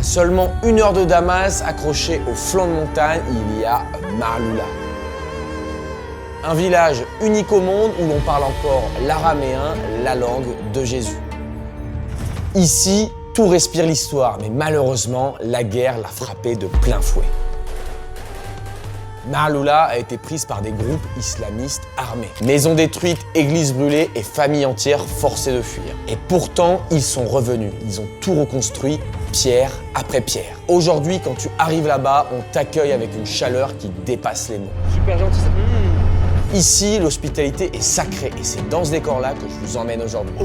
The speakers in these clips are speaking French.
seulement 1 heure de Damas, accroché au flanc de montagne, il y a Maaloula. Un village unique au monde où l'on parle encore l'araméen, la langue de Jésus. Ici, tout respire l'histoire, mais malheureusement, la guerre l'a frappé de plein fouet. Maaloula a été prise par des groupes islamistes armés. Maisons détruites, églises brûlées et familles entières forcées de fuir. Et pourtant, ils sont revenus. Ils ont tout reconstruit, pierre après pierre. Aujourd'hui, quand tu arrives là-bas, on t'accueille avec une chaleur qui dépasse les mots. Super gentil ça. Ici, l'hospitalité est sacrée et c'est dans ce décor-là que je vous emmène aujourd'hui.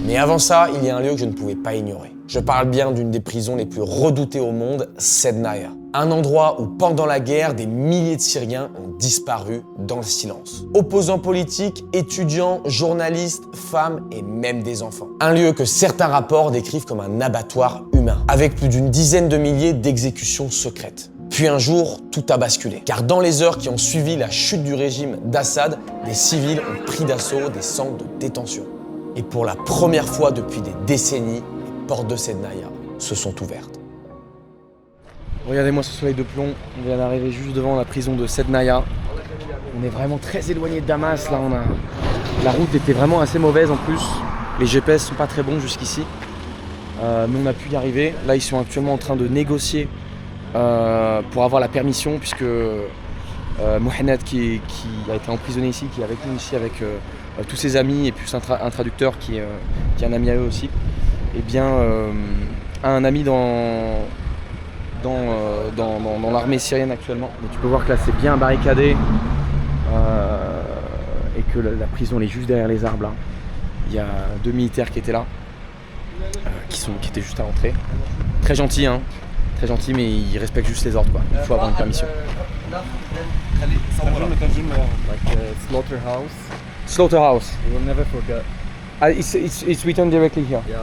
Mais avant ça, il y a un lieu que je ne pouvais pas ignorer. Je parle bien d'une des prisons les plus redoutées au monde, Sednaya. Un endroit où, pendant la guerre, des milliers de Syriens ont disparu dans le silence. Opposants politiques, étudiants, journalistes, femmes et même des enfants. Un lieu que certains rapports décrivent comme un abattoir humain, avec plus d'une dizaine de milliers d'exécutions secrètes. Puis un jour, tout a basculé. Car dans les heures qui ont suivi la chute du régime d'Assad, des civils ont pris d'assaut des centres de détention. Et pour la première fois depuis des décennies, les portes de Sednaya se sont ouvertes. Regardez-moi ce soleil de plomb, on vient d'arriver juste devant la prison de Sednaya. On est vraiment très éloigné de Damas, là la route était vraiment assez mauvaise en plus. Les GPS sont pas très bons jusqu'ici, mais on a pu y arriver. Là ils sont actuellement en train de négocier pour avoir la permission, puisque Mohamed qui a été emprisonné ici, qui est avec nous ici avec tous ses amis et plus un traducteur qui est un ami à eux aussi, et bien a un ami dans l'armée syrienne actuellement. Mais tu peux voir que là c'est bien barricadé et que la prison elle est juste derrière les arbres là. Il y a 2 militaires qui étaient là, qui étaient juste à l'entrée. Très gentils hein, très gentils, mais ils respectent juste les ordres quoi. Il faut avoir une permission. Slaughterhouse. We will never forget. It's written directly here. Yeah,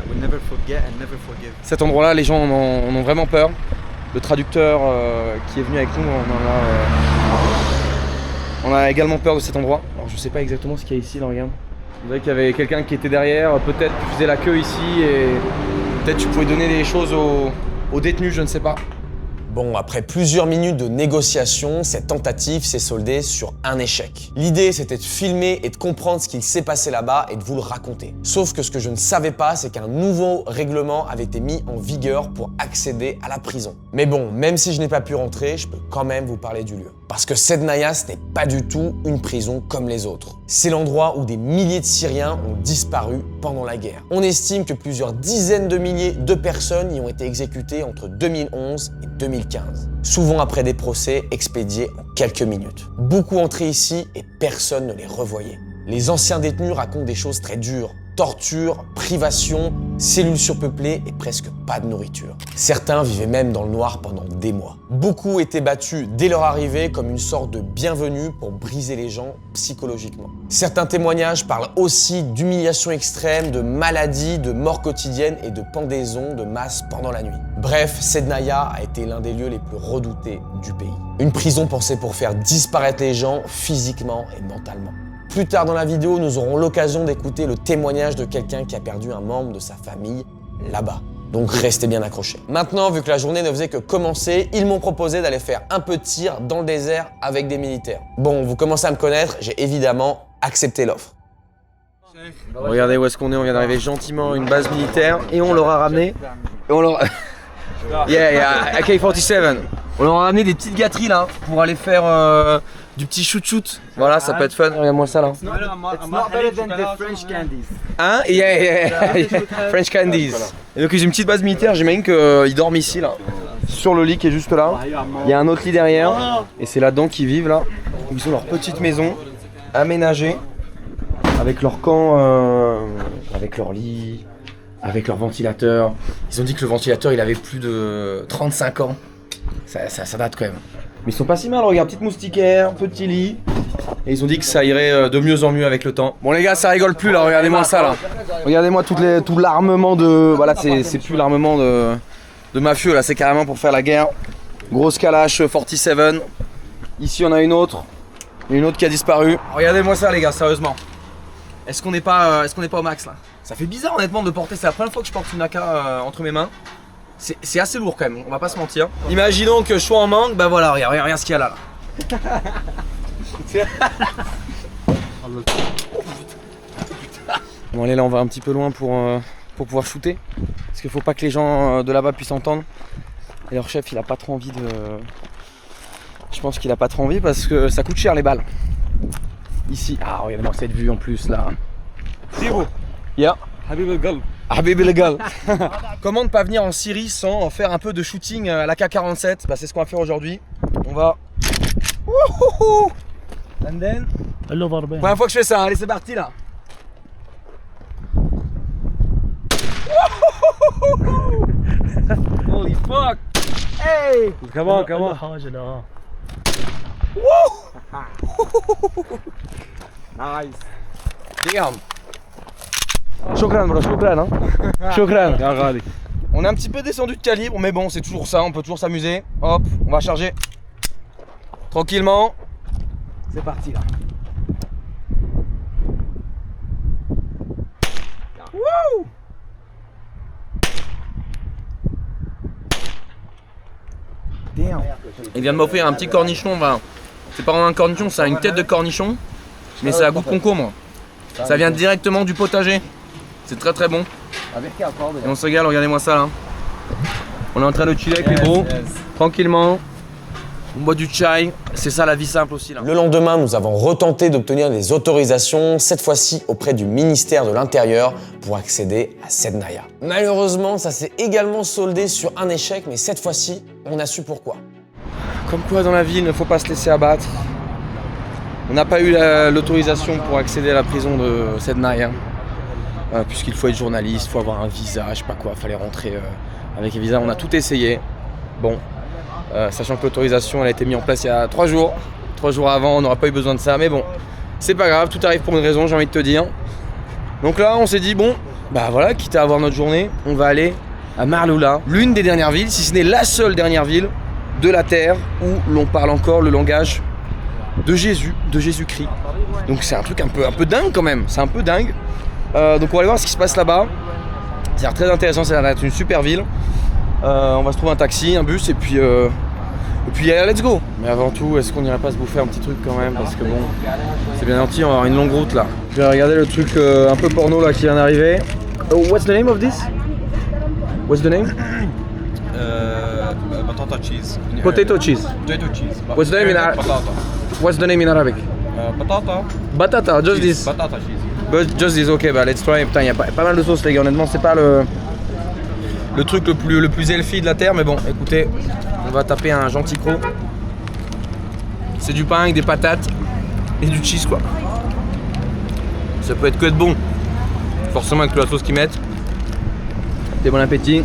we'll never forget and never forgive. Cet endroit-là, les gens en ont vraiment peur. Le traducteur qui est venu avec nous, on a également peur de cet endroit. Alors je sais pas exactement ce qu'il y a ici, là, regarde. Vous voyez qu'il y avait quelqu'un qui était derrière, peut-être tu faisais la queue ici et peut-être tu pouvais donner des choses aux détenus, je ne sais pas. Bon, après plusieurs minutes de négociation, cette tentative s'est soldée sur un échec. L'idée, c'était de filmer et de comprendre ce qu'il s'est passé là-bas et de vous le raconter. Sauf que ce que je ne savais pas, c'est qu'un nouveau règlement avait été mis en vigueur pour accéder à la prison. Mais bon, même si je n'ai pas pu rentrer, je peux quand même vous parler du lieu. Parce que Sednaya, ce n'est pas du tout une prison comme les autres. C'est l'endroit où des milliers de Syriens ont disparu pendant la guerre. On estime que plusieurs dizaines de milliers de personnes y ont été exécutées entre 2011 et 2015. Souvent après des procès expédiés en quelques minutes. Beaucoup entraient ici et personne ne les revoyait. Les anciens détenus racontent des choses très dures. Torture, privation, cellules surpeuplées et presque pas de nourriture. Certains vivaient même dans le noir pendant des mois. Beaucoup étaient battus dès leur arrivée comme une sorte de bienvenue pour briser les gens psychologiquement. Certains témoignages parlent aussi d'humiliation extrême, de maladies, de morts quotidiennes et de pendaisons de masse pendant la nuit. Bref, Sednaya a été l'un des lieux les plus redoutés du pays. Une prison pensée pour faire disparaître les gens physiquement et mentalement. Plus tard dans la vidéo, nous aurons l'occasion d'écouter le témoignage de quelqu'un qui a perdu un membre de sa famille là-bas. Donc restez bien accrochés. Maintenant, vu que la journée ne faisait que commencer, ils m'ont proposé d'aller faire un peu de tir dans le désert avec des militaires. Bon, vous commencez à me connaître, j'ai évidemment accepté l'offre. Regardez où est-ce qu'on est, on vient d'arriver gentiment à une base militaire et on leur a ramené. Et on leur a... yeah, AK-47. On leur a ramené des petites gâteries là pour aller faire du petit shoot. Voilà, ça peut être fun. Regarde-moi ça là. It's not better than the French candies. Hein? Yeah. French candies. Et donc ils ont une petite base militaire, j'imagine qu'ils dorment ici là. Sur le lit qui est juste là. Il y a un autre lit derrière. Et c'est là-dedans qu'ils vivent là. Ils ont leur petite maison aménagée. Avec leur camp, avec leur lit, avec leur ventilateur. Ils ont dit que le ventilateur il avait plus de 35 ans. Ça date quand même. Mais ils sont pas si mal, regarde, petite moustiquaire, petit lit. Et ils ont dit que ça irait de mieux en mieux avec le temps. Bon les gars, ça rigole plus là, regardez-moi ça là. Regardez-moi tout l'armement de... Voilà, c'est plus l'armement de mafieux là, c'est carrément pour faire la guerre. Grosse calache 47. Ici on a une autre qui a disparu. Regardez-moi ça les gars, sérieusement. Est-ce qu'on n'est pas au max là? Ça fait bizarre honnêtement de porter, c'est la première fois que je porte une AK entre mes mains. C'est assez lourd quand même, on va pas se mentir. Imaginons que je sois en manque, bah voilà, regarde ce qu'il y a là. Bon allez, là on va un petit peu loin pour pouvoir shooter. Parce qu'il faut pas que les gens de là-bas puissent entendre. Et leur chef il a pas trop envie de... Je pense qu'il a pas trop envie parce que ça coûte cher les balles. Ici, ah regardez-moi cette vue en plus là. C'est beau. Yeah. Habib el-Gal. Habib el-Gal. Comment ne pas venir en Syrie sans faire un peu de shooting à la K47? Bah c'est ce qu'on va faire aujourd'hui. On va... Wouhou. And then... Première fois que je fais ça, allez c'est parti là. Holy fuck. Hey. Come on. Nice. Damn. Shukran bro, shukran hein. Shukran. On est un petit peu descendu de calibre, mais bon, c'est toujours ça, on peut toujours s'amuser. Hop, on va charger. Tranquillement. C'est parti là. Wouh. Damn. Il vient de m'offrir un petit cornichon, bah, c'est pas vraiment un cornichon, c'est une tête de cornichon, mais c'est à goût de concombre. Ça vient directement du potager. C'est très très bon. Et on se régale, regardez-moi ça là. On est en train de chiller avec les bros, tranquillement. On boit du chai, c'est ça la vie simple aussi là. Le lendemain, nous avons retenté d'obtenir des autorisations, cette fois-ci auprès du ministère de l'Intérieur, pour accéder à Sednaya. Malheureusement, ça s'est également soldé sur un échec, mais cette fois-ci, on a su pourquoi. Comme quoi dans la vie, il ne faut pas se laisser abattre. On n'a pas eu l'autorisation pour accéder à la prison de Sednaya. Puisqu'il faut être journaliste, il faut avoir un visa, je sais pas quoi, il fallait rentrer avec un visa. On a tout essayé. Bon. Sachant que l'autorisation elle a été mise en place il y a 3 jours. 3 jours avant, on n'aurait pas eu besoin de ça, mais bon, c'est pas grave, tout arrive pour une raison, j'ai envie de te dire. Donc là, on s'est dit, bon, bah voilà, quitte à avoir notre journée, on va aller à Marloula, l'une des dernières villes, si ce n'est la seule dernière ville de la Terre où l'on parle encore le langage de Jésus, de Jésus-Christ. Donc c'est un truc un peu dingue quand même, c'est un peu dingue. Donc on va aller voir ce qui se passe là-bas. Ça a l'air très intéressant, ça a l'air d'être une super ville. On va se trouver un taxi, un bus et puis let's go. Mais avant tout, est-ce qu'on n'irait pas se bouffer un petit truc quand même? Parce que bon, c'est bien gentil, on va avoir une longue route là. Je vais regarder le truc un peu porno là qui vient d'arriver. Oh, what's the name of this? What's the name? Potato cheese. Potato cheese. Potato cheese. What's the name in Arabic? What's the name in Arabic? Batata. Batata, just this. Batata cheese. But just this, ok, bah let's try. Putain, il y a pas mal de sauce les gars, honnêtement, c'est pas le truc le plus healthy de la terre, mais bon, écoutez, on va taper un gentil croc. C'est du pain avec des patates et du cheese quoi. Ça peut être que de bon. Forcément avec la sauce qu'ils mettent. Et bon appétit.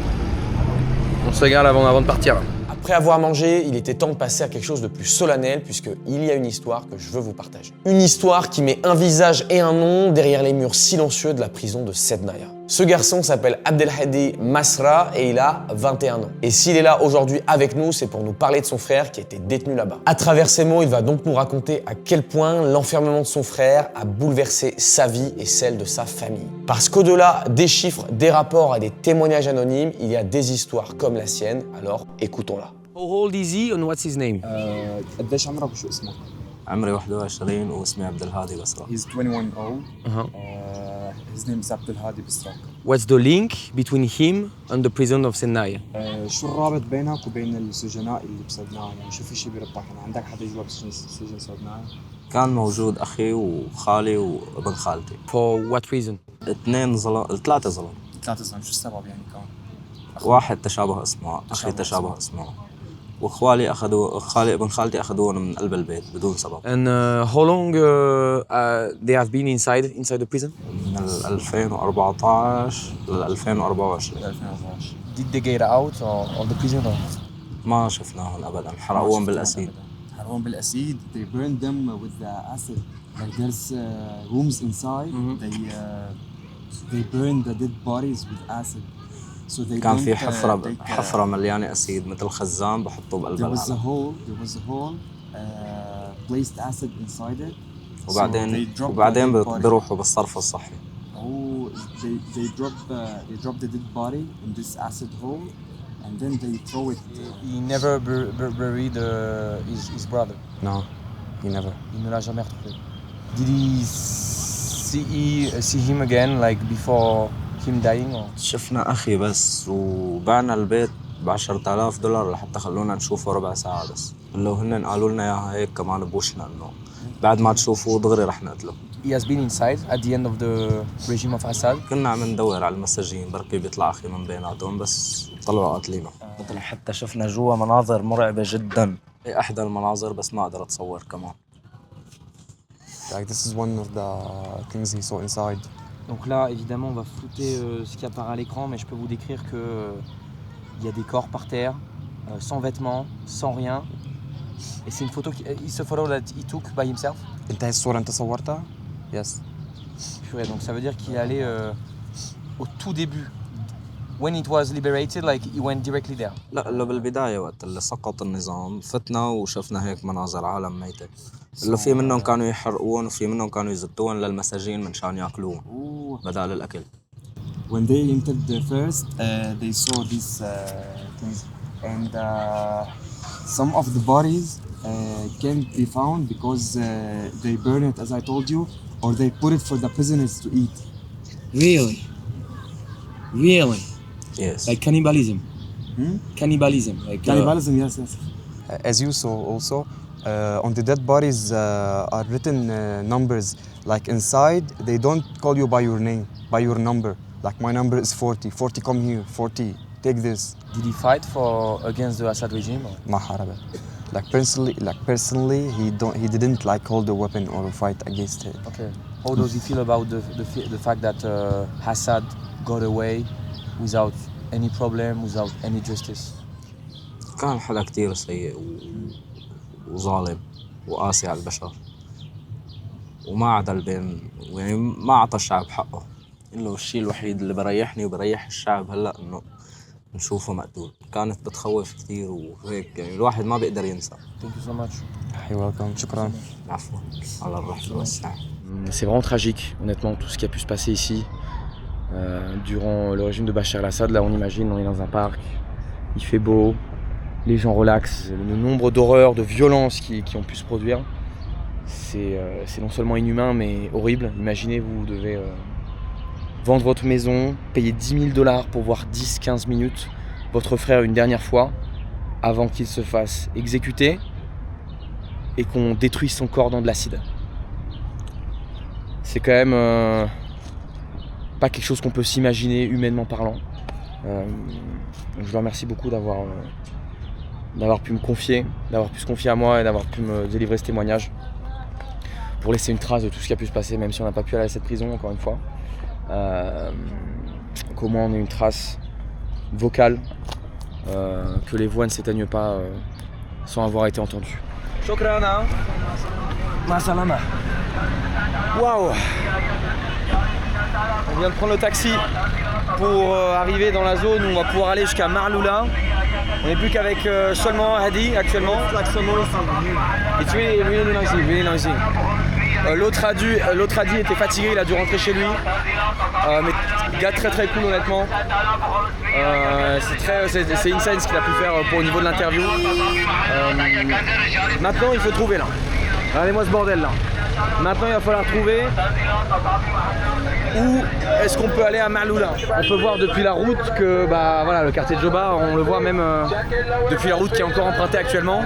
On se régale avant de partir là. Après avoir mangé, il était temps de passer à quelque chose de plus solennel puisqu'il y a une histoire que je veux vous partager. Une histoire qui met un visage et un nom derrière les murs silencieux de la prison de Sednaya. Ce garçon s'appelle Abdelhadi Masra et il a 21 ans. Et s'il est là aujourd'hui avec nous, c'est pour nous parler de son frère qui a été détenu là-bas. À travers ces mots, il va donc nous raconter à quel point l'enfermement de son frère a bouleversé sa vie et celle de sa famille. Parce qu'au-delà des chiffres, des rapports et des témoignages anonymes, il y a des histoires comme la sienne, alors écoutons-la. How old is he and what's his name? قديش عمرك وشو اسمك؟ عمري 21 واسمي عبد الهادي بسرة. He's 21 old. Uh-huh. His name is Abdul Hadi Bisrak. What's the link between him and the prison of Sednaya? شو الرابط بينك وبين السجناء اللي بسدنايا؟ يعني شو في شيء بيربطك؟ يعني عندك حدا جوا بسجن سدنايا؟ كان موجود أخي وخالي وابن خالتي. For what reason? 3 ظلم. 3 سنين شو السبب يعني كان؟ واحد تشابه اسمه، أخي تشابه اسمه. وإخوالي خالي ابن خالتي أخذوه من قلب البيت بدون سبب. And how long they have been inside the prison? من 2014 ل 2024. 2012. Did they get out of the prison? ما شفناهم أبداً، حرقوهم بالأسيد. حرقوهم بالأسيد. They burned them with the acid. Like there's rooms inside. They burned the dead bodies with acid. So they كان في حفرة مليانة أسيد مثل خزان بحطوه بقلب There was a العالم. hole. Placed acid inside it. وبعدين بيروحوا بالصرف الصحي. Oh, they drop the dead body in this acid hole, and then they throw it. He never buried his brother. No, he never. Il ne l'a jamais retrouvé. Did he see him again like before him dying or? شفنا أخي بس وبعنا البيت $10,000 لحتى خلونا نشوفه ربع ساعة بس. لو هن قالوا لنا إياها هيك كمان بوشنا إنه بعد ما تشوفوه دغري رح نقتله. He has been inside at the end of the regime of Assad. كنا عم ندور على المساجين بركي بيطلع أخي من بيناتهم بس طلعوا قاتلينه. حتى شفنا جوا مناظر مرعبة جدا. أحدى المناظر بس ما أقدر أتصور كمان. Like this is one of the things he saw inside. Donc là, évidemment, on va flouter ce qu'il apparaît à l'écran, mais je peux vous décrire que il y a des corps par terre, sans vêtements, sans rien. Et c'est une photo it's a photo that he took by himself. انتهى الصورة انت صورتها؟ Yes. Purée, donc ça veut dire qu'il est allé au tout début. When it was liberated, like he went directly there. لا إلا بالبداية وقت اللي سقط النظام فتنا وشفنا هيك مناظر عالم ميتة. اللي في منهم كانوا يحرقون وفي منهم كانوا يزتون للمساجين منشان ياكلوهم بدال الأكل. When they entered the first, they saw these things, and some of the bodies can't be found because they burn it, as I told you, or they put it for the prisoners to eat. Really? Really? Yes. Like cannibalism. Cannibalism. Like Cannibalism, yes. As you saw also, on the dead bodies are written numbers. Like inside, they don't call you by your name, by your number. Like my number is 40. 40 come here. 40 take this. Did he fight against the Assad regime? Or? ما حارب. Like personally, he didn't like hold a weapon or fight against it. Okay. How does he feel about the fact that Assad got away without any problem, without any justice? كان حدا كتير سيء وظالم وقاسي على البشر وما عدل بين يعني ما أعطى الشعب حقه. إنه الشيء الوحيد اللي بريحني وبريح الشعب هلا إنه نشوفه مقتول. كانت بتخوف كتير وهيك يعني الواحد ما بيقدر ينسى. Thank you so much. You're welcome. شكرا. عفوا على الرحلة والسعة. C'est vraiment tragique, honnêtement, tout ce qui a pu se passer ici. Durant le régime de Bachar el-Assad, là on imagine, on est dans un parc, il fait beau, les gens relaxent, le nombre d'horreurs, de violences qui ont pu se produire, c'est non seulement inhumain mais horrible. Imaginez, vous devez vendre votre maison, payer $10,000 pour voir 10-15 minutes votre frère une dernière fois avant qu'il se fasse exécuter et qu'on détruise son corps dans de l'acide. C'est quand même pas quelque chose qu'on peut s'imaginer humainement parlant. Je le remercie beaucoup d'avoir pu me confier, d'avoir pu se confier à moi et d'avoir pu me délivrer ce témoignage pour laisser une trace de tout ce qui a pu se passer, même si on n'a pas pu aller à cette prison encore une fois. Qu'au moins on ait une trace vocale, que les voix ne s'éteignent pas sans avoir été entendues. Shukran. Ma salama. Waouh! On vient de prendre le taxi pour arriver dans la zone où on va pouvoir aller jusqu'à Marloula. On n'est plus qu'avec seulement Hadi actuellement. It's really noisy. L'autre Hadi était fatigué, il a dû rentrer chez lui. Mais gars très très cool honnêtement. C'est insane ce qu'il a pu faire au niveau de l'interview. Maintenant il faut trouver là. Regardez-moi ce bordel là. Maintenant il va falloir trouver où est-ce qu'on peut aller à Marloula. On peut voir depuis la route que voilà, le quartier de Joba, on le voit même depuis la route qui est encore empruntée actuellement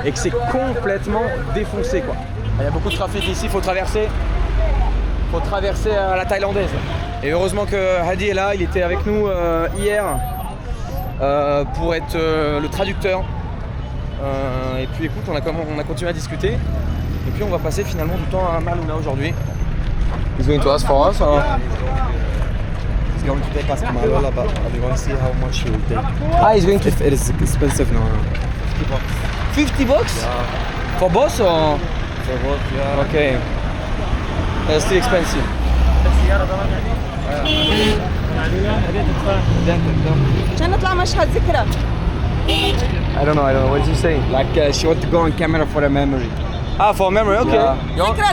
et que c'est complètement défoncé quoi. Il y a beaucoup de trafic ici, il faut traverser à la thaïlandaise. Et heureusement que Hadi est là, il était avec nous hier pour être le traducteur. Et puis écoute, on a continué à discuter. Et puis on va passer finalement du temps à Marloula aujourd'hui. He's going to ask for us or? He's going to take us to Marloula, but we're going to see how much he will take. He's going to. If it is expensive now. $50? Yeah. For both or? For both, yeah. Okay. It's still expensive. عشان نطلع مشهد ذكرى. I don't know. What did you say? Like she want to go on camera for a memory. Ah, for memory, okay. Yeah.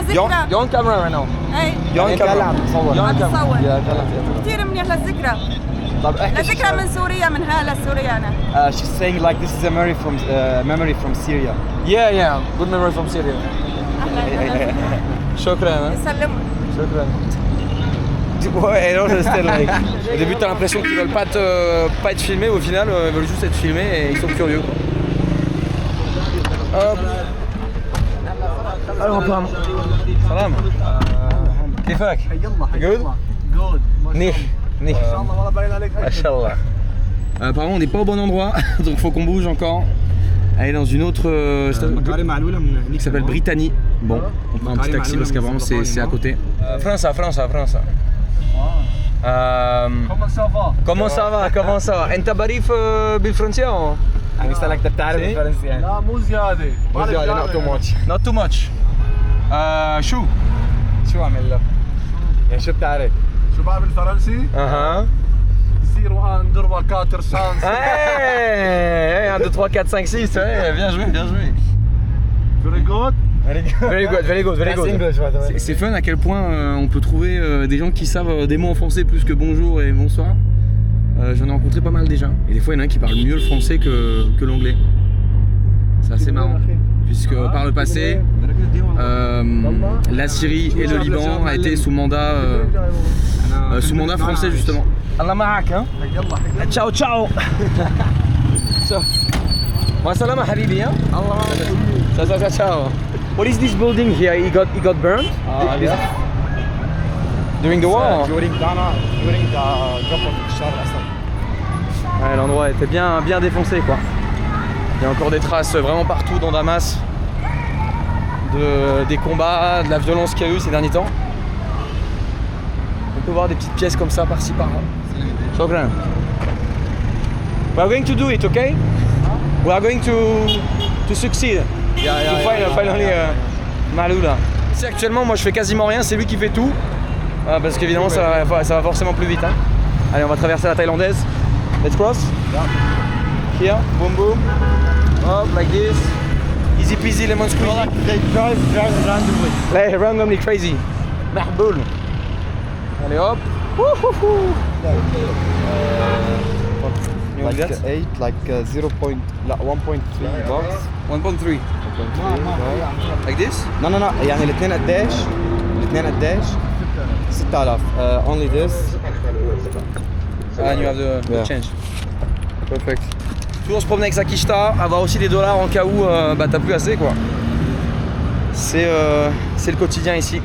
ذكرى. You're on camera right now. اي You're on camera. عم بتصور. Yeah, كثير منيح للذكرى. طب احكي لذكرى من سوريا من هلا سوريا أنا. she's saying like this is a memory from Syria. Yeah, good memory from Syria. Shukran. يسلموا. Shukran. Ouais, non, c'était like. Au début, t'as l'impression qu'ils veulent pas être filmés, au final, ils veulent juste être filmés et ils sont curieux. Hop. Alors, apparemment. Salam. كيفك؟ Good? Nih. Machallah. Apparemment, on n'est pas au bon endroit, donc faut qu'on bouge encore. Aller dans une autre qui s'appelle Brittany. Bon, on prend un petit taxi parce qu'apparemment c'est à côté. France. Comment ça va? انت بريف بالفرنسية؟ انا بسألك انت بتعرف الفرنسي يعني؟ لا مو زيادة not too much. Not too much. شو اعمل له؟ يعني شو بتعرف؟ شو بقى بالفرنسي؟ اها. زير وان دربا كاتر سانس. Hey, 1, 2, 3, 4, 5, 6, ouais, bien joué. Very good. Very good. That's English, by the way. C'est fun à quel point on peut trouver des gens qui savent des mots en français plus que bonjour et bonsoir. J'en ai rencontré pas mal déjà. Et des fois, il y en a un qui parle mieux le français que l'anglais. C'est assez marrant. Puisque par le passé, la Syrie et le Liban a été sous mandat français justement. Allah ma'ak, hein? Ciao. Wa salama habibi, hein? Allah. Ciao. What is this building here? It got burned? During the war? during the drop of Bashar al-Assad. Ouais, l'endroit était bien défoncé quoi. Il y a encore des traces vraiment partout dans Damas des combats, de la violence qu'il y a eu ces derniers temps. On peut voir des petites pièces comme ça par-ci par-là. Shukran. We are going to do it, okay? We are going to succeed. To finally Mahloula. Ici actuellement moi je fais quasiment rien, c'est lui qui fait tout. Parce qu'évidemment ça va forcément plus vite. Hein. Allez, on va traverser la thaïlandaise. Let's cross. Here, boom. Hop, like this. Easy peasy lemon squeezy. They drive randomly. Like, randomly crazy. Mahboul. Allez hop. Like 8, like 1.3 bucks. 1.3. Like this? No يعني الاثنين قديش؟ 6000. Only this. And you have the Yeah. change. Perfect. Toujours se promener avec sa kishta, avoir aussi des dollars en cas où t'as plus assez quoi. C'est le quotidien ici.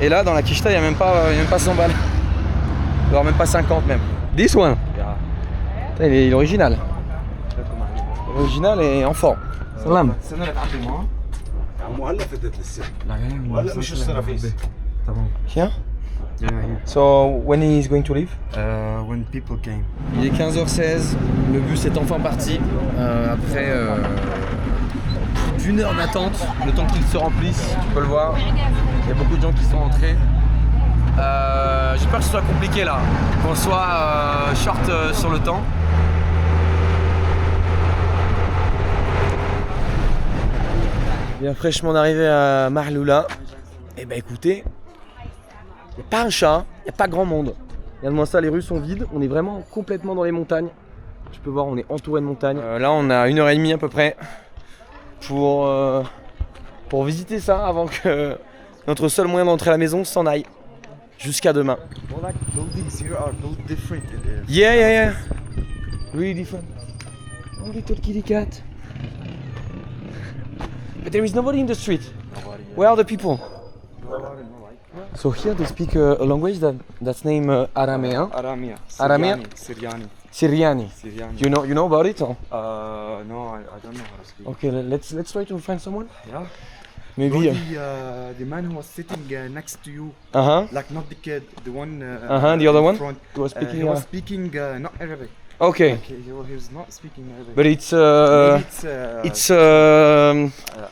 Et là dans la kishta il n'y a même pas 100 balles. Alors même pas 50 même. This one? Putain, il est original. Original et en forme. Salam. مش السرافيس. Here? So when is going to leave? When people came. Il est 15h16, le bus est enfin parti. Après plus d'1 heure d'attente, le temps qu'il se remplisse, tu peux le voir. Il y a beaucoup de gens qui sont entrés. J'ai peur que ce soit compliqué là, qu'on soit short sur le temps. Bien fraîchement arrivé à Mahloula. Et bah écoutez, il n'y a pas un chat, il n'y a pas grand monde. Regarde-moi ça, les rues sont vides, on est vraiment complètement dans les montagnes. Tu peux voir, on est entouré de montagnes. Là on a 1h30 à peu près pour visiter ça avant que notre seul moyen d'entrer à la maison s'en aille. Jusqu'à demain. Well, like buildings here are built different. Yeah. Really different. Oh, little kitty cat. But there is nobody in the street. Where are the people? So here they speak a language that's named Aramean. Aramia. Aramia? Syriani. Syriani. You know about it? Or? No, I don't know how to speak. Okay, let's try to find someone. Yeah. Maybe. The man who was sitting next to you, like not the kid, the one. The other in one. front. He was speaking. He was speaking not Arabic. Okay. Like, he was not speaking Arabic. But it's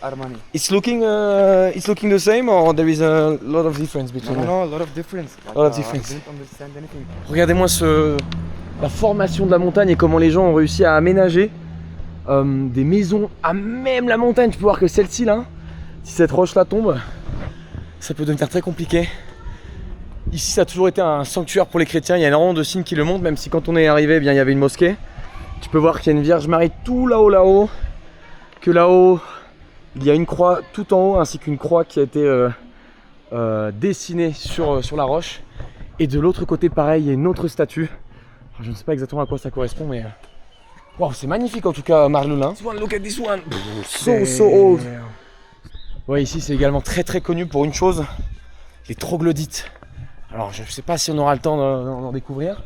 Armani. it's looking the same, or there is a lot of difference between them? No, a lot of difference. Like, lot of difference. I didn't understand anything. Regardez-moi la formation de la montagne et comment les gens ont réussi à aménager des maisons à même la montagne. Tu peux voir que celle-ci là, si cette roche là tombe, ça peut devenir très compliqué. Ici, ça a toujours été un sanctuaire pour les chrétiens. Il y a énormément de signes qui le montrent, même si quand on est arrivé, eh bien, il y avait une mosquée. Tu peux voir qu'il y a une Vierge Marie tout là-haut, que là-haut, il y a une croix tout en haut, ainsi qu'une croix qui a été dessinée sur la roche. Et de l'autre côté, pareil, il y a une autre statue. Alors, je ne sais pas exactement à quoi ça correspond, mais... Wow, c'est magnifique en tout cas, Marloula. Look at this one. So old. Ouais, ici c'est également très très connu pour une chose, les troglodytes. Alors je sais pas si on aura le temps d'en découvrir.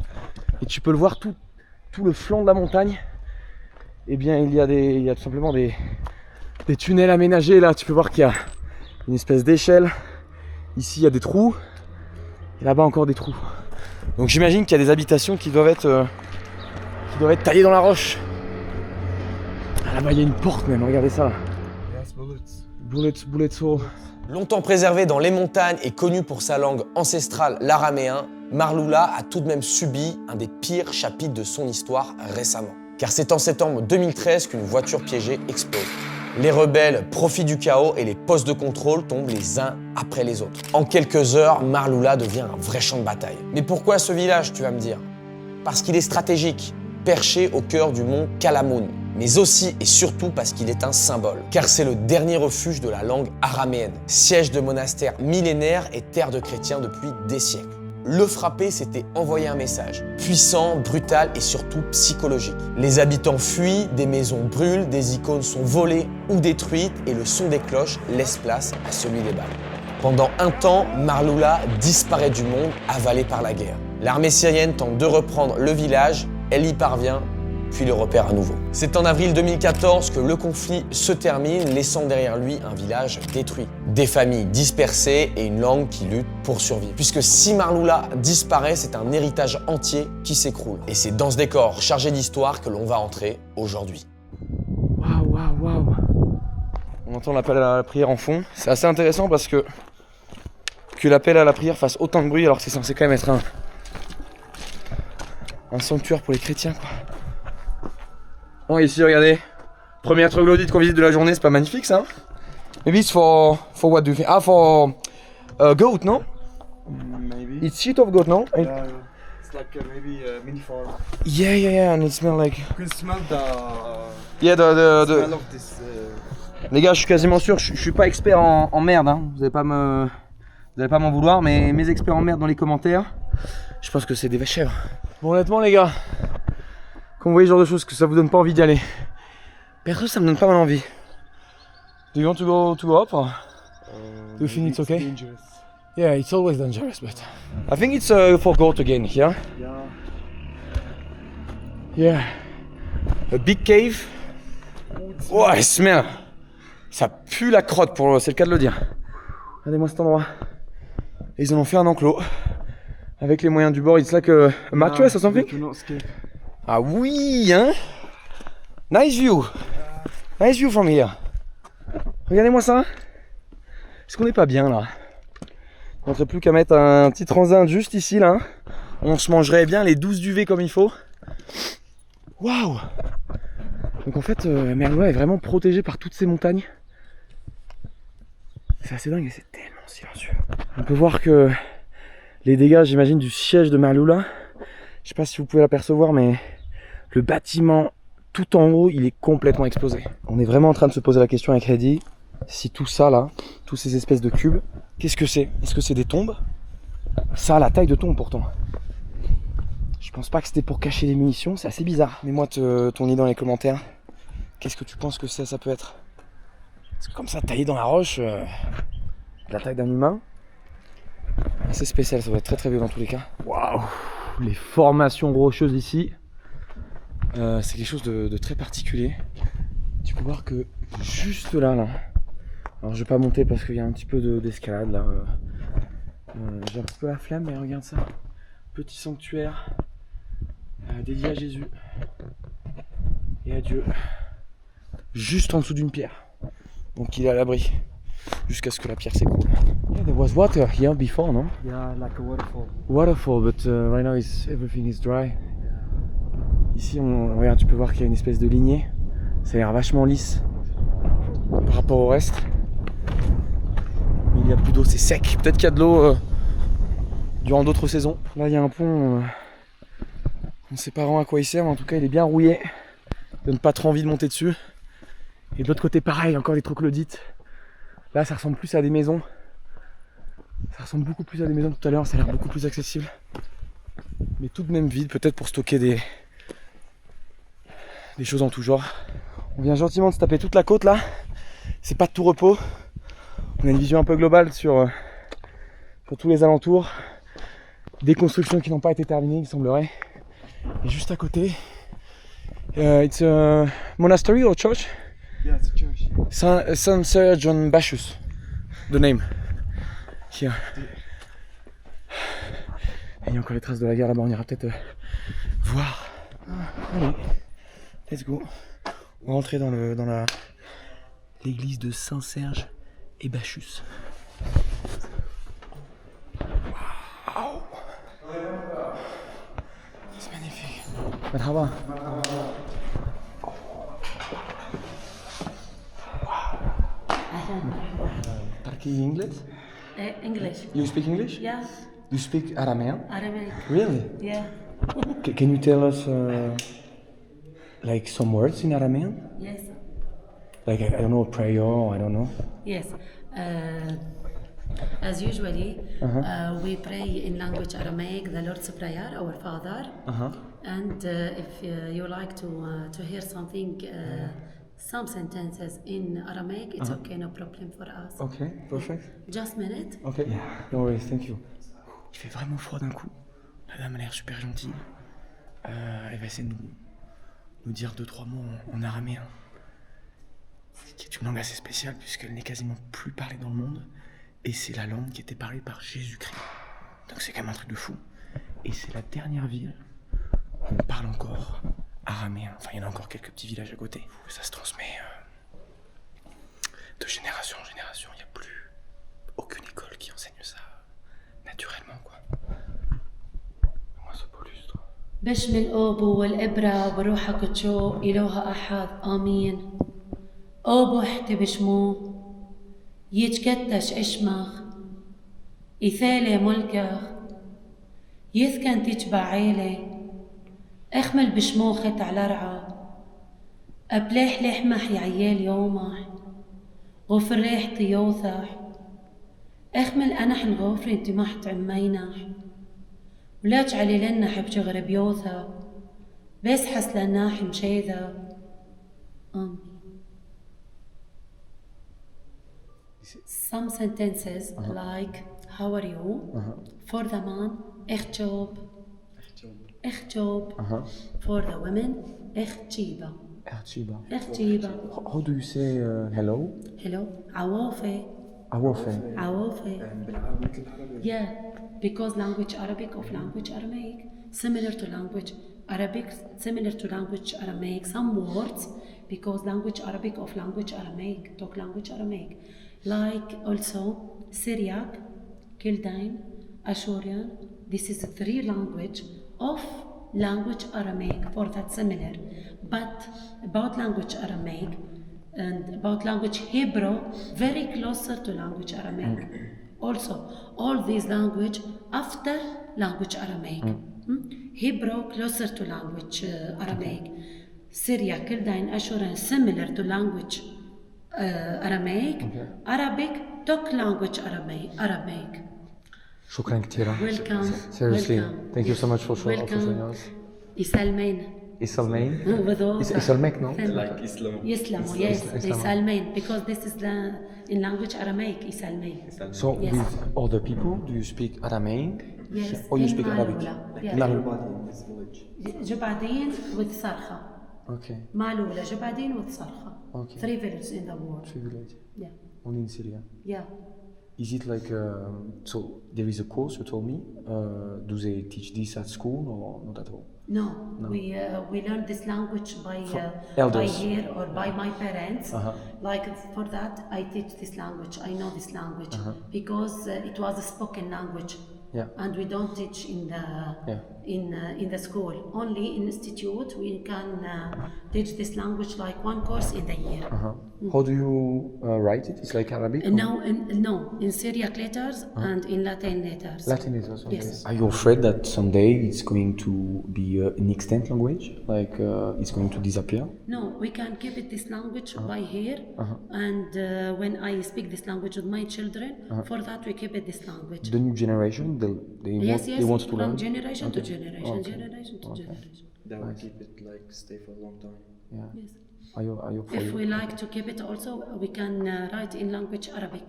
Et tu peux le voir tout le flanc de la montagne. Eh bien il y a tout simplement des tunnels aménagés là. Tu peux voir qu'il y a une espèce d'échelle. Ici il y a des trous. Et là-bas encore des trous. Donc j'imagine qu'il y a des habitations qui doivent être taillées dans la roche. Ah, là-bas il y a une porte même, regardez ça. Bullets hole. Longtemps préservé dans les montagnes et connu pour sa langue ancestrale, l'araméen, Marloula a tout de même subi un des pires chapitres de son histoire récemment. Car c'est en septembre 2013 qu'une voiture piégée explose. Les rebelles profitent du chaos et les postes de contrôle tombent les uns après les autres. En quelques heures, Marloula devient un vrai champ de bataille. Mais pourquoi ce village, tu vas me dire? Parce qu'il est stratégique, perché au cœur du mont Kalamoun. Mais aussi et surtout parce qu'il est un symbole. Car c'est le dernier refuge de la langue araméenne, siège de monastère millénaire et terre de chrétiens depuis des siècles. Le frapper, c'était envoyer un message, puissant, brutal et surtout psychologique. Les habitants fuient, des maisons brûlent, des icônes sont volées ou détruites et le son des cloches laisse place à celui des balles. Pendant un temps, Marloula disparaît du monde, avalée par la guerre. L'armée syrienne tente de reprendre le village, elle y parvient, puis le repère à nouveau. C'est en avril 2014 que le conflit se termine, laissant derrière lui un village détruit, des familles dispersées et une langue qui lutte pour survivre. Puisque si Marloula disparaît, c'est un héritage entier qui s'écroule. Et c'est dans ce décor chargé d'histoire que l'on va entrer aujourd'hui. Waouh. On entend l'appel à la prière en fond. C'est assez intéressant parce que l'appel à la prière fasse autant de bruit alors que c'est censé quand même être un sanctuaire pour les chrétiens, quoi. Bon, ici, regardez. Première troglodyte qu'on visite de la journée, c'est pas magnifique ça? Maybe it's for what do you think? Ah, for goat, no? Maybe. It's sheet of goat, no? It's like maybe a mini farm. Yeah, and it smells like... You can smell the Yeah, smell of this. Les gars, je suis quasiment sûr, je suis pas expert en merde, hein. Vous allez pas m'en vouloir, mais mes experts en merde dans les commentaires, je pense que c'est des chèvres. Bon, honnêtement, les gars, quand vous voyez ce genre de choses, que ça vous donne pas envie d'y aller. Perso, ça me donne pas mal envie. Do you want to go up? Or do you think it's okay? Dangerous. Yeah, it's always dangerous, but I think it's for goat again, yeah? Yeah. A big cave. Oh, it smell. Ça pue la crotte, c'est le cas de le dire. Regardez-moi cet endroit. Et ils en ont fait un enclos. Avec les moyens du bord, it's like a mattress or something? Ah oui, hein? Nice view. Nice view from here. Regardez-moi ça. Est-ce qu'on n'est pas bien là? On n'aurait plus qu'à mettre un petit transat juste ici là. On se mangerait bien les 12 duvets comme il faut. Waouh! Donc en fait, Marloula est vraiment protégée par toutes ces montagnes. C'est assez dingue et c'est tellement silencieux. On peut voir que les dégâts, j'imagine, du siège de Marloula, je sais pas si vous pouvez l'apercevoir, mais le bâtiment tout en haut, il est complètement explosé. On est vraiment en train de se poser la question avec Heidi, si tout ça là, tous ces espèces de cubes, qu'est-ce que c'est? Est-ce que c'est des tombes? Ça a la taille de tombe pourtant. Je pense pas que c'était pour cacher les munitions, c'est assez bizarre. Mets-moi ton idée dans les commentaires. Qu'est-ce que tu penses que ça peut être? Parce que comme ça, taillé dans la roche, la taille d'un humain, assez spécial, ça va être très très violent dans tous les cas. Waouh! Les formations rocheuses ici, c'est quelque chose de très particulier. Tu peux voir que juste là, alors je vais pas monter parce qu'il y a un petit peu d'escalade là. J'ai un petit peu la flamme, mais regarde ça. Petit sanctuaire dédié à Jésus et à Dieu. Juste en dessous d'une pierre. Donc il est à l'abri. Jusqu'à ce que la pierre s'écoule. Yeah, there was water here before, no? Yeah, like a waterfall. Waterfall, but right now everything is dry. Ici, regarde, tu peux voir qu'il y a une espèce de lignée. Ça a l'air vachement lisse par rapport au reste. Mais il n'y a plus d'eau, c'est sec. Peut-être qu'il y a de durant d'autres saisons. Là il y a un pont, on ne sait pas vraiment à quoi il sert, mais en tout cas il est bien rouillé. Donne pas trop envie de monter dessus. Et de l'autre côté pareil, encore des troglodytes. Là ça ressemble plus à des maisons. Ça ressemble beaucoup plus à des maisons tout à l'heure, ça a l'air beaucoup plus accessible. Mais tout de même vide, peut-être pour stocker des choses en tout genre. On vient gentiment de se taper toute la côte là. C'est pas de tout repos. On a une vision un peu globale sur tous les alentours. Des constructions qui n'ont pas été terminées, il semblerait. Et juste à côté, it's a monastery or church? Yeah, it's a church. Saint Sir John Bacchus, the name. Here. Et il y a encore les traces de la guerre là-bas, on ira peut-être voir. Allez, let's go. On va rentrer dans l'église de Saint-Serge et Bacchus. Waouh! C'est magnifique. Marhaba. Turkey English? English. You speak English? Yeah, You speak Aramean? Arabic. Really? Yeah. Can you tell us like some words in Aramean? Yes. Like I don't know, prayer, or I don't know. Yes. As usually, we pray in language Aramaic, the Lord's Prayer, Our Father. And if you like to hear something, some sentences in Aramaic, it's okay, no problem for us. Okay, perfect. Just a minute. Okay, no worries, thank you. Il fait vraiment froid d'un coup. La dame a l'air super gentille. Elle va essayer de nous dire 2-3 mots en araméen. Qui est une langue assez spéciale puisqu'elle n'est quasiment plus parlée dans le monde. Et c'est la langue qui était parlée par Jésus-Christ. Donc c'est quand même un truc de fou. Et c'est la dernière ville où on parle encore araméen. Enfin, il y en a encore quelques petits villages à côté. Ça se transmet de génération en génération. Il n'y a plus aucune école qui enseigne ça naturellement, quoi. Moi, ce beau lustre. باسم الأب والإبرة وروحك تشو إله أحد آمين. أبو احتي بشمو يتكتش إشمخ إثالي ملكخ يثكن تتبع عيلي اخمل بشمو خت على رعا أبلاح لحمح يعيال يومح غفر ريح طيوثح اخمل أنح غفر انت محت عمينح ولا تجعلي لنا حبش غرب يوثا بس حس لناح مشيذا آمين. Some sentences like how are you? For the man, echt job. Echt job. For the women, echt jiba. Erchiba. Echt jiba. How do you say hello? Hello. عوافي. Awafe. عوافي. Yeah, because language Arabic of language Aramaic similar to language Arabic, similar to language Aramaic. Some words because language Arabic of language Aramaic, talk language Aramaic. Like also Syriac, Kildine, Ashurian. This is 3 language of language Aramaic for that similar. But about language Aramaic and about language Hebrew, very closer to language Aramaic. Also, all these language after language Aramaic. Hebrew closer to language Aramaic. Syria, Kildine, Ashurian similar to language Aramaic. Arabic talk language Aramaic. شكرا كثيرا. Welcome. Seriously, Welcome. thank you so much for showing us. يسلمين. Isalmain? بالضبط. Isalmek, no? يسلموا. Yes, يسلمين because this is the in language Aramaic يسلمين. So Yes. with other people, do you speak Aramean? Yes. Or you in speak Arabic? Malula. Yeah. Malula. جبعدين with صرخة. Okay. Malula, جبعدين with صرخة. Okay. 3 villages in the world. Privilege. Yeah. Only in Syria. Yeah. Is it like so? There is a course you told me. Do they teach this at school or not at all? No, we learned this language by elders. ear or by my parents. Like for that, I teach this language. I know this language because it was a spoken language Yeah. And we don't teach in the in the school. Only in institute we can teach this language like one course in the year. How do you write it? It's like Arabic? or- No, in Syriac letters and in Latin letters. Latin is also Yes. Are you afraid that someday it's going to be an extinct language? Like it's going to disappear? No, we can keep it this language by here, and when I speak this language with my children, for that we keep it this language. The new generation, Yes, they want to from learn? generation to generation, generation to generation. That will keep it like stay for a long time. Yes. Are you for If you? we like to keep it also, we can write in language Arabic.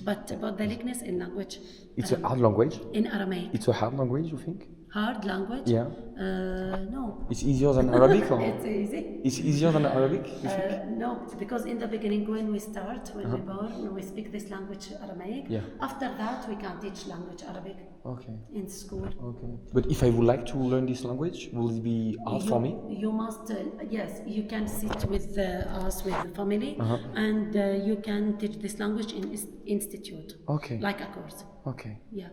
But about the likeness in language. It's a hard language? In Aramaic. It's a hard language, you think? Hard language? Yeah. No. It's easier than Arabic? Or? It's easy. It's easier than Arabic, you think? No, because in the beginning when we start, when we're born, we speak this language Aramaic. Yeah. After that, we can teach language Arabic Okay. in school. Okay. But if I would like to learn this language, will it be hard for me? You must, yes, you can sit with us, with the family, and you can teach this language in institute. Okay. Like a course. Okay. Yeah.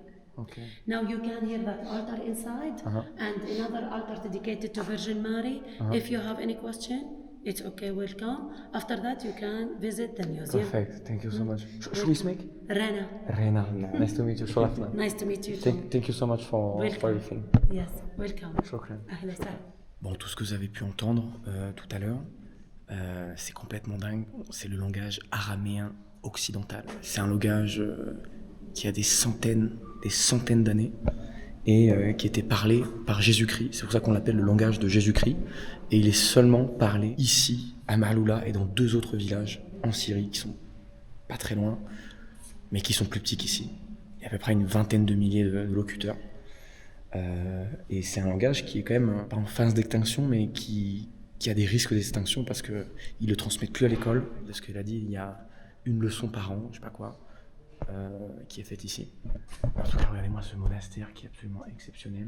Okay. Now you can hear that altar inside and another altar dedicated to Virgin Mary. If you have any question, it's okay, welcome. After that, you can visit the museum. Perfect. Thank you so much. Should we speak? Rana, Rena. Nice to meet you. Sharafna. nice to meet you too. Thank you so much for everything. Yes, welcome. Shukran. أهلا وسهلا. Bon, tout ce que vous avez pu entendre tout à l'heure, c'est complètement dingue. C'est le langage araméen occidental. C'est un langage qui a des centaines d'années et qui était parlé par Jésus-Christ. C'est pour ça qu'on l'appelle le langage de Jésus-Christ. Et il est seulement parlé ici, à Marloula, et dans 2 autres villages en Syrie qui sont pas très loin, mais qui sont plus petits qu'ici. Il y a à peu près une vingtaine de milliers de locuteurs. Et c'est un langage qui est quand même pas en phase d'extinction, mais qui a des risques d'extinction parce qu'ils ne le transmettent plus à l'école. De ce qu'il a dit, il y a une leçon par an, je sais pas quoi, qui est faite ici. En tout cas, regardez-moi ce monastère qui est absolument exceptionnel,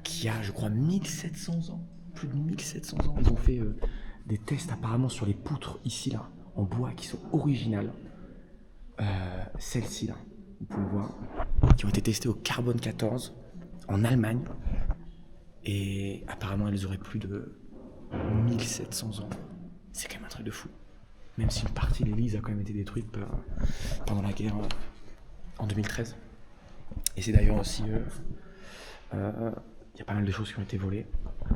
qui a, je crois, 1700 ans, plus de 1700 ans. Ils ont fait des tests apparemment sur les poutres ici, là, en bois, qui sont originales. Celles-ci, là, vous pouvez voir, qui ont été testées au carbone 14 en Allemagne. Et apparemment, elles auraient plus de 1700 ans. C'est quand même un truc de fou. Même si une partie de l'église a quand même été détruite pendant la guerre en 2013. Et c'est d'ailleurs aussi... il y a pas mal de choses qui ont été volées.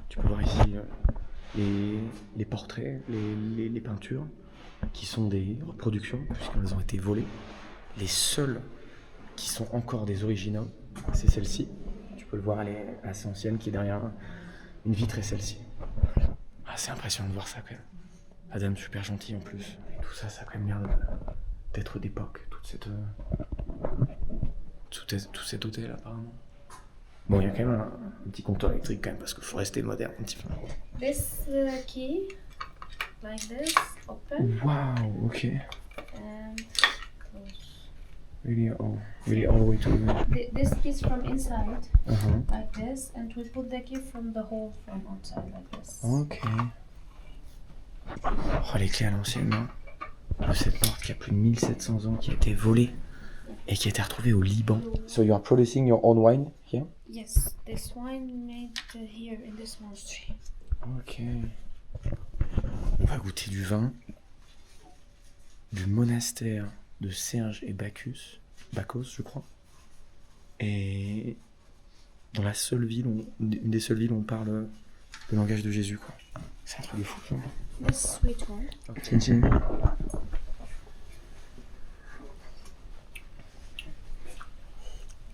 Tu peux voir ici les portraits, les peintures, qui sont des reproductions, puisqu'elles ont été volées. Les seules qui sont encore des originaux, c'est celle-ci. Tu peux le voir, elle est assez ancienne, qui est derrière une vitre, et celle-ci. Ah, c'est impressionnant de voir ça quand même. La dame super gentille en plus. Et tout ça, ça a quand même l'air d'être d'époque, tout cet hôtel apparemment. Bon, il y a quand même un petit compteur électrique quand même, parce qu'il faut rester moderne un petit peu. This key, like this, open Wow, ok. and close. Really all the way to This key is from inside, the... like this, and we put the key from the hole from outside, like this. Ok. Oh, les clés à l'ancienne, non? De cette porte qui a plus de 1700 ans, qui a été volée et qui a été retrouvée au Liban. So you are producing your own wine here? Yes, this wine made here in this monastery. Ok. On va goûter du vin du monastère de Serge et Bacchus, Bacchus je crois. Et dans la seule ville, une des seules villes où on parle le langage de Jésus, quoi. C'est un truc de fou, ça. This sweet one. Tiens, tiens.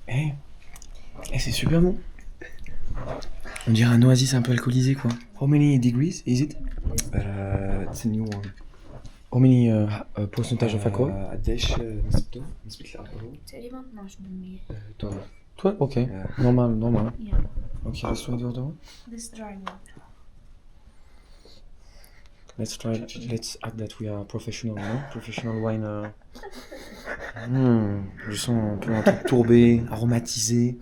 Eh, c'est super bon. On dirait un oasis un peu alcoolisé, quoi. How many degrees is it? It's a new one. How many percentage of alcohol? قديش نسبة الألكوهول؟ تقريبا 12%. Toi? Ok. Normal. Yeah. Ok, let's try the other one. This dry one. Let's add that we are professional, no? Professional wine. Je sens un peu un truc tourbé, aromatisé,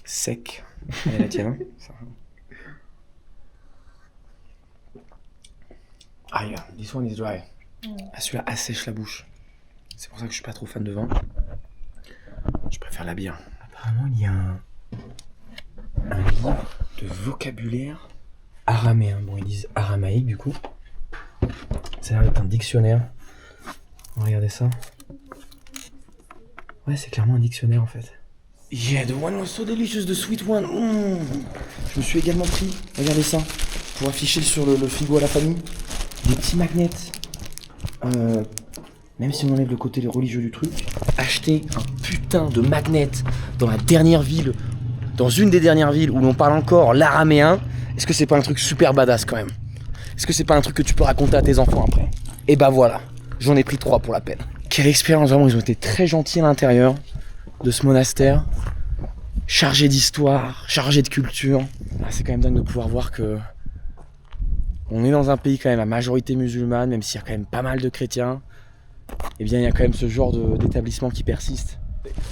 sec. Et la tienne, hein? Ça. Ah yeah, this one is dry. Ah, celui-là assèche la bouche. C'est pour ça que je suis pas trop fan de vin. faire la bière. Apparemment, il y a un livre de vocabulaire araméen. Bon, ils disent aramaïque du coup. Ça a l'air d'être un dictionnaire. Regardez ça. Ouais, c'est clairement un dictionnaire en fait. Yeah, the one was so delicious, the sweet one. Je me suis également pris, regardez ça, pour afficher sur le frigo à la famille, des petits magnets. Même si on enlève le côté religieux du truc, acheter un putain de magnet dans la dernière ville, dans une des dernières villes où l'on parle encore l'araméen, est-ce que c'est pas un truc super badass quand même? Est-ce que c'est pas un truc que tu peux raconter à tes enfants après? Et bah voilà, j'en ai pris 3 pour la peine. Quelle expérience, vraiment, ils ont été très gentils à l'intérieur de ce monastère, chargé d'histoire, chargé de culture. Ah, c'est quand même dingue de pouvoir voir que on est dans un pays quand même à majorité musulmane, même s'il y a quand même pas mal de chrétiens. Eh bien, il y a quand même ce genre d'établissement qui persiste.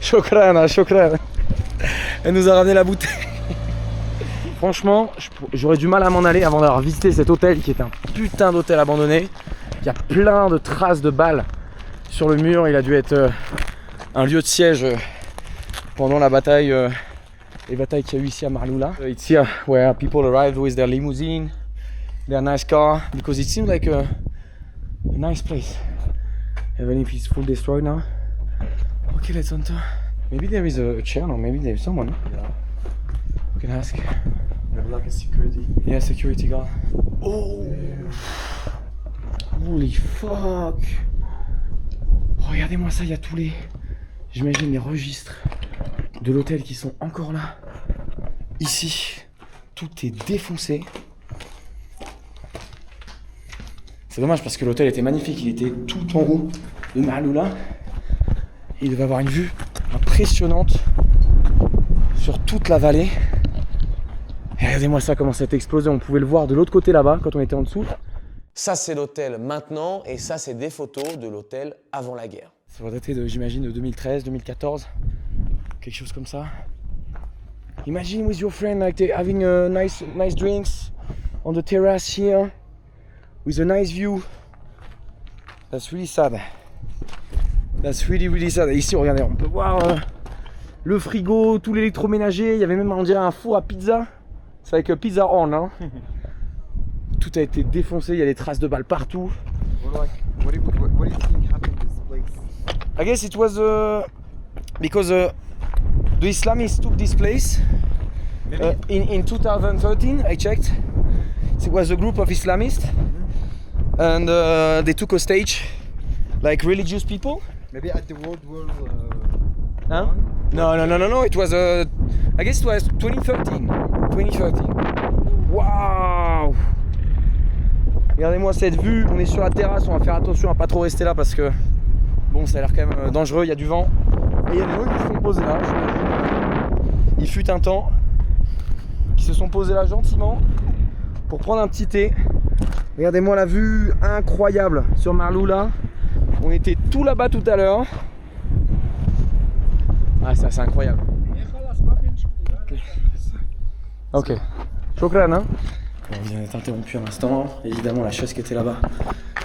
Shokran, shokran. Elle nous a ramené la bouteille. Franchement, j'aurais du mal à m'en aller avant d'avoir visité cet hôtel qui est un putain d'hôtel abandonné. Il y a plein de traces de balles sur le mur. Il a dû être un lieu de siège pendant la bataille, les batailles qu'il y a eu ici à Marloula. It's here where people arrived with their limousine, their nice car, because it seems like a nice place. Even if it's full destroyed now. Okay, let's enter. Maybe there is a chair, or maybe there is someone. Yeah. We can ask. We have like a security. Yeah, security guard. Oh! Holy fuck! Oh, regardez-moi ça, il y a tous les... J'imagine les registres de l'hôtel qui sont encore là. Ici, tout est défoncé. C'est dommage parce que l'hôtel était magnifique, il était tout en haut de Marloula. Il devait avoir une vue impressionnante sur toute la vallée. Et regardez-moi ça, comment ça a été explosé. On pouvait le voir de l'autre côté là-bas quand on était en dessous. Ça, c'est l'hôtel maintenant, et ça, c'est des photos de l'hôtel avant la guerre. Ça va dater de, j'imagine, de 2013, 2014, quelque chose comme ça. Imagine with your friend like having nice drinks on the terrace here with a nice view. That's really sad. That's really sad. Et ici, regardez, on peut voir le frigo, tout l'électroménager. Il y avait même, on dirait, un four à pizza. C'est avec Pizza On, hein. Tout a été défoncé, il y a des traces de balles partout. What do you think happened to this place? I guess it was because the Islamists took this place in 2013. I checked. It was a group of Islamists, and they took a stage, like religious people. Maybe at the World War. Huh? No. It was I guess it was 2013. 2013. Wow! Regardez-moi cette vue, on est sur la terrasse, on va faire attention à pas trop rester là parce que bon, ça a l'air quand même dangereux, il y a du vent. Et il y a des gens qui se sont posés là, il fut un temps, qui se sont posés là gentiment pour prendre un petit thé. Regardez-moi la vue incroyable sur Marloula. On était tout là-bas tout à l'heure. Ah, ça c'est incroyable. Ok. Shokran, hein. On vient d'être interrompu un instant. Évidemment, la chaise qui était là-bas,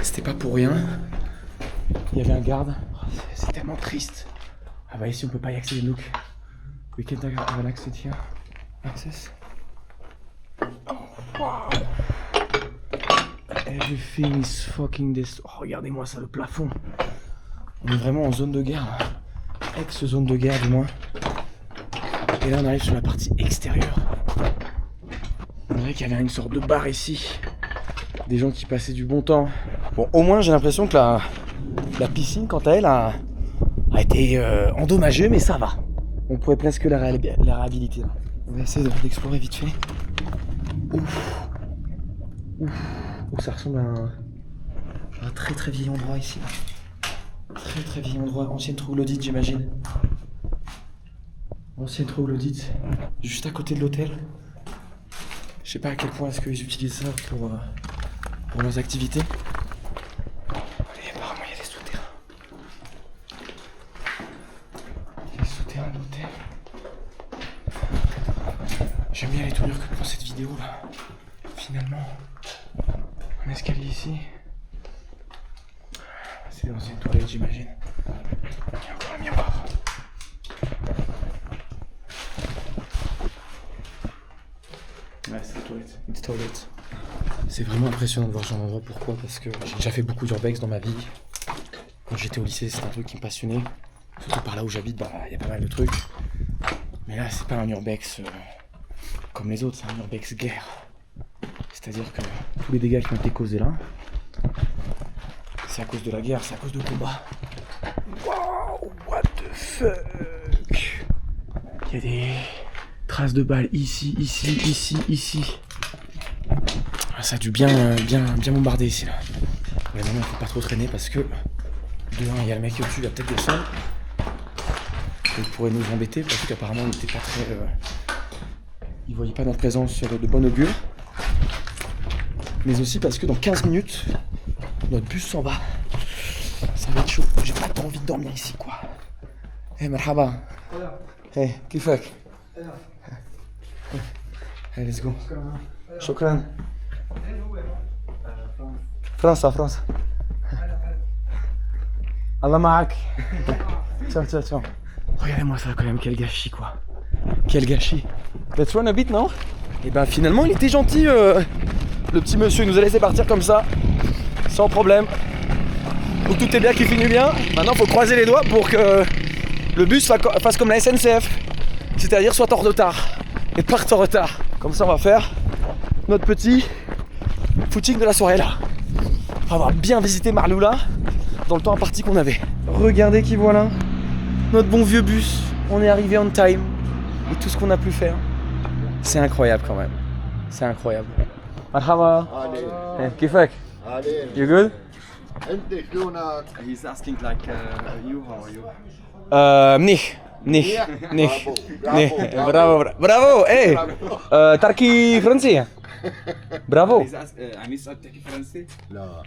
c'était pas pour rien. Il y avait un garde. Oh, c'est tellement triste. Ah bah ici, on peut pas y accéder, donc. We can't have an access here. Access. Oh, wow. Everything is fucking this. Oh, regardez-moi ça, le plafond. On est vraiment en zone de guerre, là. Ex-zone de guerre, du moins. Et là, on arrive sur la partie extérieure. On dirait qu'il y avait une sorte de bar ici. Des gens qui passaient du bon temps. Bon, au moins, j'ai l'impression que la piscine, quant à elle, a été endommagée, mais ça va. On pourrait presque la réhabiliter. Là. On va essayer d'explorer vite fait. Ouf. Ouf. Oh, ça ressemble à un très très vieil endroit ici. Très très vieil endroit. Ancienne troglodyte, j'imagine. Ancienne troglodyte. Juste à côté de l'hôtel. Je sais pas à quel point est-ce qu'ils utilisent ça pour leurs activités. Allez, apparemment il y a des souterrains. Des souterrains d'hôtel. J'aime bien les tournures que prend cette vidéo là. Finalement, un escalier ici. C'est dans une toilette, j'imagine. Il y a encore un miroir. It's toilet. C'est vraiment impressionnant de voir ce genre d'endroit. Pourquoi? Parce que j'ai déjà fait beaucoup d'urbex dans ma vie. Quand j'étais au lycée, c'était un truc qui me passionnait. Surtout par là où j'habite, y a pas mal de trucs. Mais là, c'est pas un urbex comme les autres, c'est un urbex guerre. C'est-à-dire que tous les dégâts qui ont été causés là, c'est à cause de la guerre, c'est à cause de combat. Wow, what the fuck? Il y a des traces de balles ici, ici. Ça a dû bien bombarder ici là. Mais maintenant il faut pas trop traîner parce que de 1, il y a le mec au-dessus, il va peut-être descendre. Il pourrait nous embêter parce qu'apparemment il n'était pas très... il voyait pas notre présence de bon augure. Mais aussi parce que dans 15 minutes, notre bus s'en va. Ça va être chaud, j'ai pas trop envie de dormir ici quoi. Hey marhaba. Hey, kifak. Hey, let's go. Shukran. France. Allah ma'ak. Ciao. Regardez-moi ça quand même, quel gâchis quoi. Quel gâchis. Let's run a bit, non? Et ben finalement il était gentil, le petit monsieur, il nous a laissé partir comme ça, sans problème. Donc tout est bien qui finit bien. Maintenant faut croiser les doigts pour que le bus fasse comme la SNCF. C'est-à-dire soit en retard et parte en retard. Comme ça on va faire notre petit footing de la soirée là. On va avoir bien visité Marloula dans le temps imparti qu'on avait. Regardez qui voilà. Notre bon vieux bus. On est arrivé on time. Et tout ce qu'on a pu faire. C'est incroyable quand même. C'est incroyable. Marhaba. Hey, kifak? You good? He's asking like you, how are you? منيح. برافو. Hey. تركي فرنسي. Bravo. عم يسأل بتحكي فرنسي؟ لا.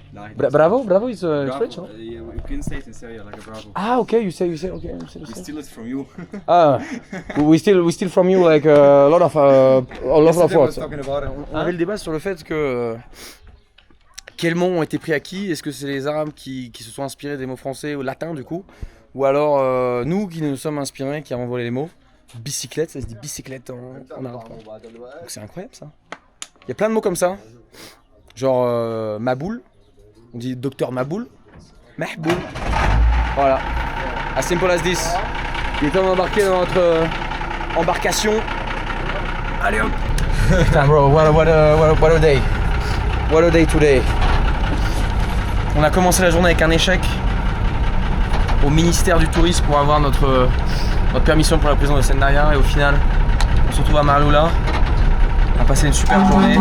Bravo is French, no? You can say it in Syria like a bravo. Ah, okay, you say, okay. We steal it from you. We steal from you like a lot of words. On avait le débat sur le fait que quels mots ont été pris à qui? Est-ce que c'est les Arabes qui se sont inspirés des mots français ou latins du coup? Ou alors nous qui nous sommes inspirés, qui avons volé les mots? Bicyclette, ça se dit bicyclette en arabe. Donc c'est incroyable ça. Il y a plein de mots comme ça. Genre Maboul, on dit docteur Maboul. Mahboul. Voilà. As simple as this. Il est temps d'embarquer dans notre embarcation. Allez hop. Putain bro, what a day. What a day today. On a commencé la journée avec un échec au ministère du tourisme pour avoir notre permission pour la prison de Sendaria et au final on se retrouve à Marloula. On a passé une super journée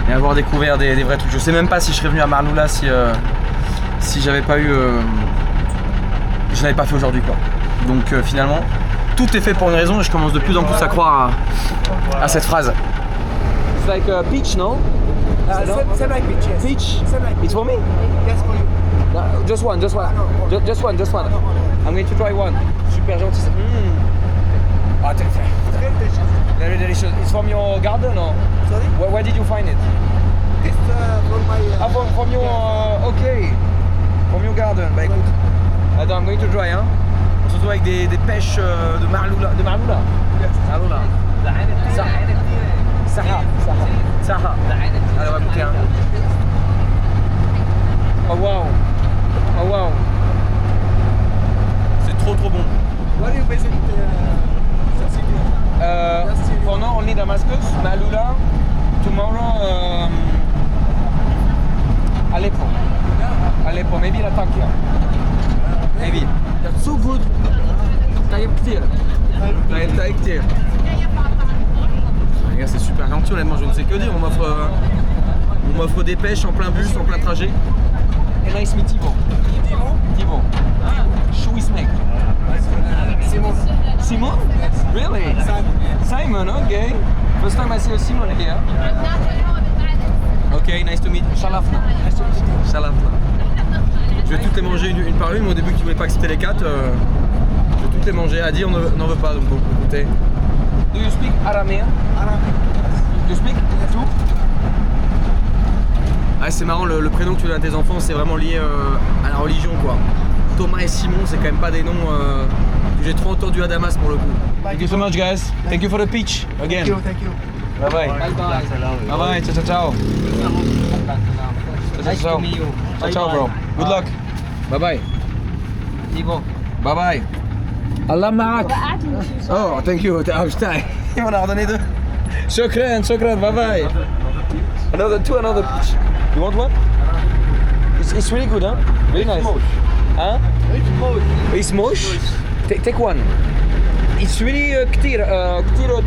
et avoir découvert des vrais trucs. Je sais même pas si je serais venu à Marloula si j'avais pas eu... je l'avais pas fait aujourd'hui quoi. Donc finalement tout est fait pour une raison et je commence de plus en plus à croire à cette phrase. It's like a peach, no? Same like peach, yes. Peach? Same like peach. It's for me? Yes, for you. Just one. Just one. I'm going to try one. Super gentil. Ah, very delicious. It's from your garden or? Sorry? Where did you find it? This from my... from your... okay. From your garden. Bah écoute, attends, I'm going to try, hein. On se retrouve avec des pêches de Marloula. De Marloula? Yes. Marloula. Saha. Allez, on va goûter, hein. Oh wow. C'est trop bon. Where do you visit city? For now only Damascus, Marloula. Tomorrow Aleppo, maybe Latakia. Maybe. That's so good. طيب كتير. Les gars, c'est super gentil, honnêtement, je ne sais que dire. On m'offre des pêches en plein bus, en plein trajet. Et nice meet Thibaut. Thibaut. Chou snake. Simon? Really? Simon, okay. First time I see a Simon here. Okay, nice to meet you. Shalafna. Je vais toutes les manger une par une, mais au début, tu voulais pas accepter les 4. Je vais toutes les manger. Adi, on n'en veut pas, donc bon, écoutez. Do you speak Araméen? You speak? Too? Ah, c'est marrant, le prénom que tu donnes à tes enfants, c'est vraiment lié à la religion, quoi. Thomas et Simon, c'est quand même pas des noms que j'ai trop entendus à Damas pour le coup. Thank you so much, guys. Thank you for the pitch again. Thank you. Bye bye. Bye bye. Ciao ciao ciao. Ciao ciao. Ciao ciao bro. Good luck. Bye bye. Bye bye. Allah ma'ak. Oh, thank you. Il m'en a redonné 2. Shukran, shukran. Bye bye. Another pitch. You want one? It's really good, huh? Very nice. Huh? It's mosh. Take one. It's really كتير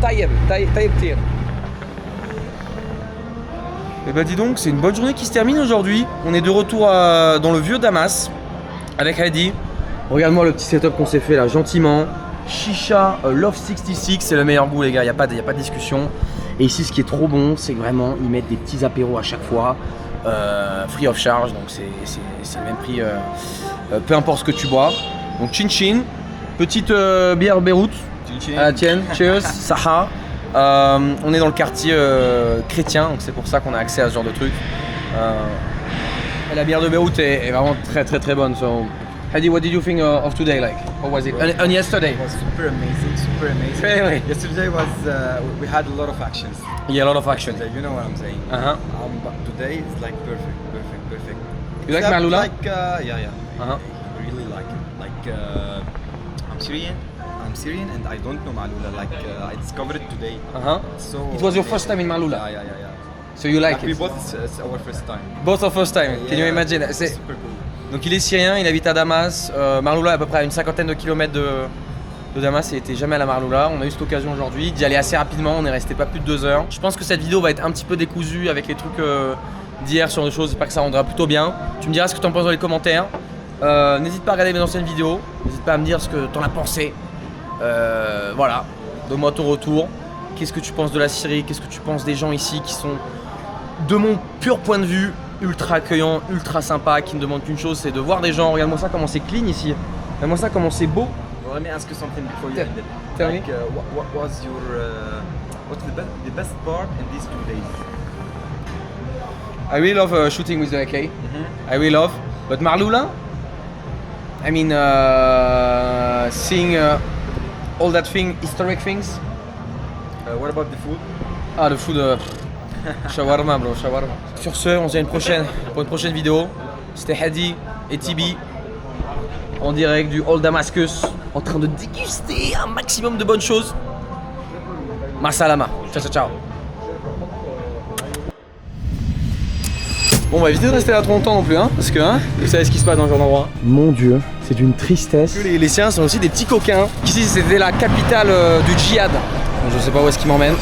طيب كتير. Et bah dis donc, c'est une bonne journée qui se termine aujourd'hui. On est de retour dans le vieux Damas avec Heidi. Regarde-moi le petit setup qu'on s'est fait là, gentiment. Chicha Love 66, c'est le meilleur goût les gars, y a pas de discussion. Et ici ce qui est trop bon, c'est que vraiment ils mettent des petits apéros à chaque fois, free of charge, donc c'est le même prix, peu importe ce que tu bois. Donc chin chin, petite bière Beyrouth, à la tienne, cheers, Saha. On est dans le quartier chrétien, donc c'est pour ça qu'on a accès à ce genre de truc. Et la bière de Beyrouth est vraiment très bonne. So, Heidi, what did you think of today? Like, how was it? And yesterday? It was super amazing. Really? Yesterday was we had a lot of actions. Yeah, a lot of action. You know what I'm saying? But today it's like perfect. You like Marloula? Like yeah. I really like it. Like I'm Syrian and I don't know Marloula. Like I discovered it today. So it was your first time in Marloula? Yeah. So you like We it? both it's our first time. Both our first time. Yeah, Can you imagine? C'est super cool. Donc il est syrien, il habite à Damas. Marloula est à peu près à une cinquantaine de kilomètres de Damas et il était jamais à la Marloula. On a eu cette occasion aujourd'hui d'y aller assez rapidement, on est resté pas plus de 2 heures. Je pense que cette vidéo va être un petit peu décousue avec les trucs d'hier sur des choses, j'espère que ça rendra plutôt bien. Tu me diras ce que tu en penses dans les commentaires. N'hésite pas à regarder mes anciennes vidéos, n'hésite pas à me dire ce que tu en as pensé. Voilà, donne-moi ton retour. Qu'est-ce que tu penses de la Syrie? Qu'est-ce que tu penses des gens ici qui sont, de mon pur point de vue, ultra accueillants, ultra sympas, qui ne demandent qu'une chose, c'est de voir des gens. Regarde-moi ça comment c'est clean ici. Regarde-moi ça comment c'est beau. Let me ask you something before you end it. Tell me. What was your what's the best part in these 2 days? I really love shooting with the AK. I really love. But Marloula, I mean, seeing all that historic things. What about the food? Ah, le food. Shawarma, bro, shawarma. Sur ce, on se dit pour une prochaine vidéo. C'était Heidi et Tibi en direct du Old Damascus, en train de déguster un maximum de bonnes choses. Masalama. Ciao. Bon, on va éviter de rester là trop longtemps non plus, hein, parce que vous savez ce qui se passe dans ce genre d'endroit. Mon Dieu, c'est d'une tristesse. Les Syriens sont aussi des petits coquins. Ici, c'était la capitale du djihad. Donc, je sais pas où est-ce qu'ils m'emmènent.